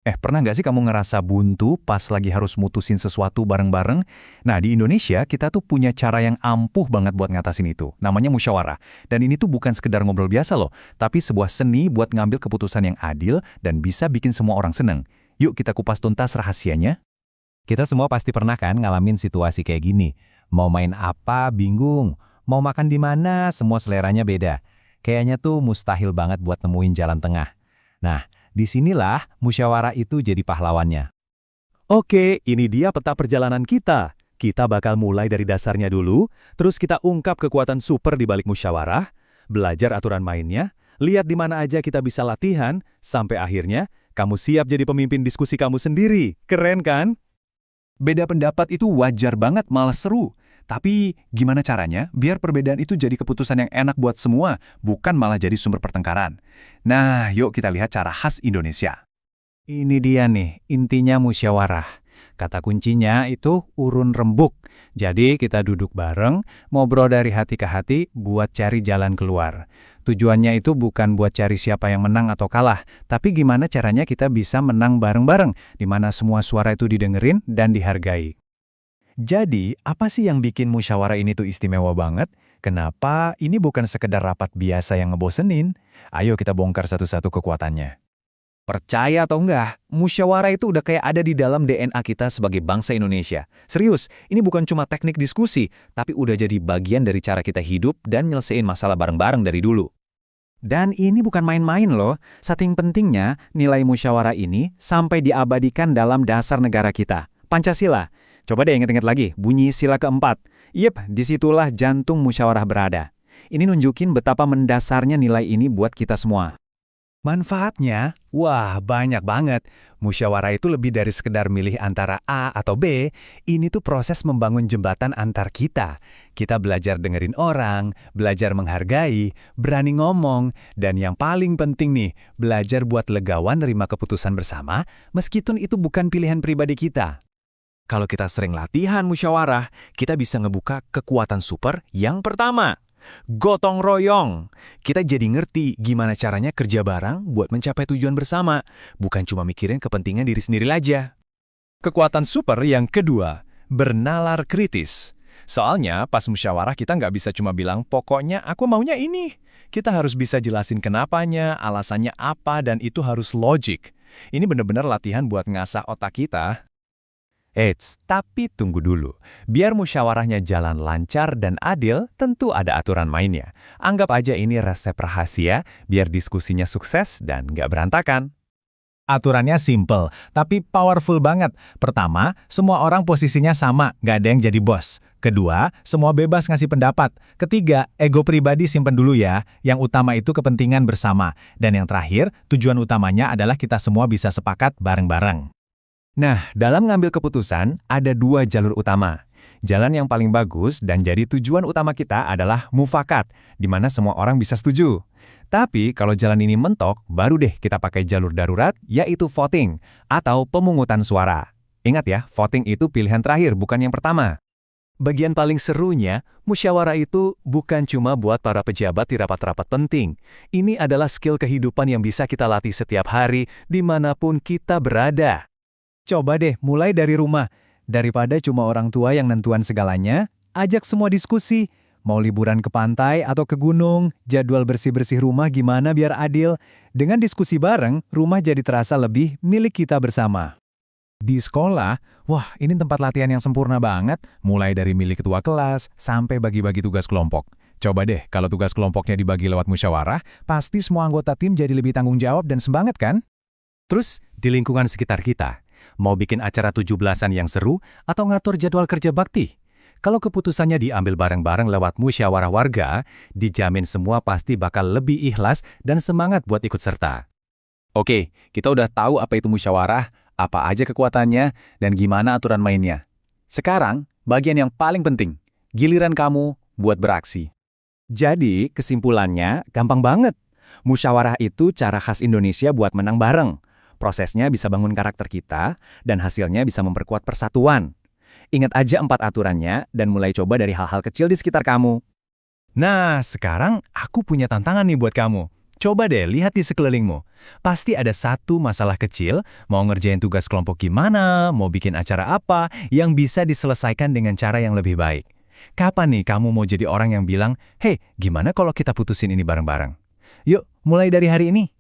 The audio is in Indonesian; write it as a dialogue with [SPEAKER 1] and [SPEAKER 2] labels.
[SPEAKER 1] Pernah nggak sih kamu ngerasa buntu pas lagi harus mutusin sesuatu bareng-bareng? Nah, di Indonesia kita tuh punya cara yang ampuh banget buat ngatasin itu. Namanya musyawarah. Dan ini tuh bukan sekedar ngobrol biasa loh, tapi sebuah seni buat ngambil keputusan yang adil dan bisa bikin semua orang seneng. Yuk kita kupas tuntas rahasianya.
[SPEAKER 2] Kita semua pasti pernah kan ngalamin situasi kayak gini. Mau main apa, bingung. Mau makan di mana, semua seleranya beda. Kayaknya tuh mustahil banget buat nemuin jalan tengah. Nah, disinilah musyawarah itu jadi pahlawannya.
[SPEAKER 3] Oke, ini dia peta perjalanan kita. Kita bakal mulai dari dasarnya dulu, terus kita ungkap kekuatan super di balik musyawarah, belajar aturan mainnya, lihat di mana aja kita bisa latihan, sampai akhirnya kamu siap jadi pemimpin diskusi kamu sendiri. Keren kan?
[SPEAKER 1] Beda pendapat itu wajar banget, malah seru. Tapi gimana caranya biar perbedaan itu jadi keputusan yang enak buat semua, bukan malah jadi sumber pertengkaran? Nah, yuk kita lihat cara khas Indonesia. Ini dia nih, intinya musyawarah. Kata kuncinya itu urun rembuk. Jadi kita duduk bareng, ngobrol dari hati ke hati buat cari jalan keluar. Tujuannya itu bukan buat cari siapa yang menang atau kalah, tapi gimana caranya kita bisa menang bareng-bareng, di mana semua suara itu didengerin dan dihargai. Jadi, apa sih yang bikin musyawarah ini tuh istimewa banget? Kenapa ini bukan sekedar rapat biasa yang ngebosenin? Ayo kita bongkar satu-satu kekuatannya. Percaya atau enggak, musyawarah itu udah kayak ada di dalam DNA kita sebagai bangsa Indonesia. Serius, ini bukan cuma teknik diskusi, tapi udah jadi bagian dari cara kita hidup dan nyelesain masalah bareng-bareng dari dulu. Dan ini bukan main-main loh, saking pentingnya nilai musyawarah ini sampai diabadikan dalam dasar negara kita, Pancasila. Coba deh ingat-ingat lagi, bunyi sila keempat. Yep, disitulah jantung musyawarah berada. Ini nunjukin betapa mendasarnya nilai ini buat kita semua. Manfaatnya? Wah, banyak banget. Musyawarah itu lebih dari sekedar milih antara A atau B. Ini tuh proses membangun jembatan antar kita. Kita belajar dengerin orang, belajar menghargai, berani ngomong, dan yang paling penting nih, belajar buat legawan nerima keputusan bersama, meskipun itu bukan pilihan pribadi kita. Kalau kita sering latihan musyawarah, kita bisa ngebuka kekuatan super yang pertama. Gotong royong. Kita jadi ngerti gimana caranya kerja bareng buat mencapai tujuan bersama, bukan cuma mikirin kepentingan diri sendiri aja. Kekuatan super yang kedua, bernalar kritis. Soalnya pas musyawarah kita nggak bisa cuma bilang, pokoknya aku maunya ini. Kita harus bisa jelasin kenapanya, alasannya apa, dan itu harus logik. Ini benar-benar latihan buat ngasah otak kita. Eits, tapi tunggu dulu. Biar musyawarahnya jalan lancar dan adil, tentu ada aturan mainnya. Anggap aja ini resep rahasia, biar diskusinya sukses dan nggak berantakan.
[SPEAKER 2] Aturannya simple, tapi powerful banget. Pertama, semua orang posisinya sama, nggak ada yang jadi bos. Kedua, semua bebas ngasih pendapat. Ketiga, ego pribadi simpen dulu ya. Yang utama itu kepentingan bersama. Dan yang terakhir, tujuan utamanya adalah kita semua bisa sepakat bareng-bareng.
[SPEAKER 1] Nah, dalam ngambil keputusan, ada dua jalur utama. Jalan yang paling bagus dan jadi tujuan utama kita adalah mufakat, di mana semua orang bisa setuju. Tapi kalau jalan ini mentok, baru deh kita pakai jalur darurat, yaitu voting, atau pemungutan suara. Ingat ya, voting itu pilihan terakhir, bukan yang pertama. Bagian paling serunya, musyawarah itu bukan cuma buat para pejabat di rapat-rapat penting. Ini adalah skill kehidupan yang bisa kita latih setiap hari, dimanapun kita berada. Coba deh mulai dari rumah. Daripada cuma orang tua yang nentuan segalanya, ajak semua diskusi. Mau liburan ke pantai atau ke gunung, jadwal bersih-bersih rumah gimana biar adil. Dengan diskusi bareng, rumah jadi terasa lebih milik kita bersama. Di sekolah, wah ini tempat latihan yang sempurna banget. Mulai dari milih ketua kelas, sampai bagi-bagi tugas kelompok. Coba deh kalau tugas kelompoknya dibagi lewat musyawarah, pasti semua anggota tim jadi lebih tanggung jawab dan semangat kan? Terus, di lingkungan sekitar kita, mau bikin acara 17-an yang seru atau ngatur jadwal kerja bakti? Kalau keputusannya diambil bareng-bareng lewat musyawarah warga, dijamin semua pasti bakal lebih ikhlas dan semangat buat ikut serta. Oke, kita udah tahu apa itu musyawarah, apa aja kekuatannya, dan gimana aturan mainnya. Sekarang, bagian yang paling penting, giliran kamu buat beraksi. Jadi, kesimpulannya gampang banget. Musyawarah itu cara khas Indonesia buat menang bareng. Prosesnya bisa bangun karakter kita, dan hasilnya bisa memperkuat persatuan. Ingat aja 4 aturannya, dan mulai coba dari hal-hal kecil di sekitar kamu. Nah, sekarang aku punya tantangan nih buat kamu.
[SPEAKER 2] Coba deh lihat di sekelilingmu. Pasti ada satu masalah kecil, mau ngerjain tugas kelompok gimana, mau bikin acara apa, yang bisa diselesaikan dengan cara yang lebih baik. Kapan nih kamu mau jadi orang yang bilang, "Hei, gimana kalau kita putusin ini bareng-bareng?" Yuk, mulai dari hari ini.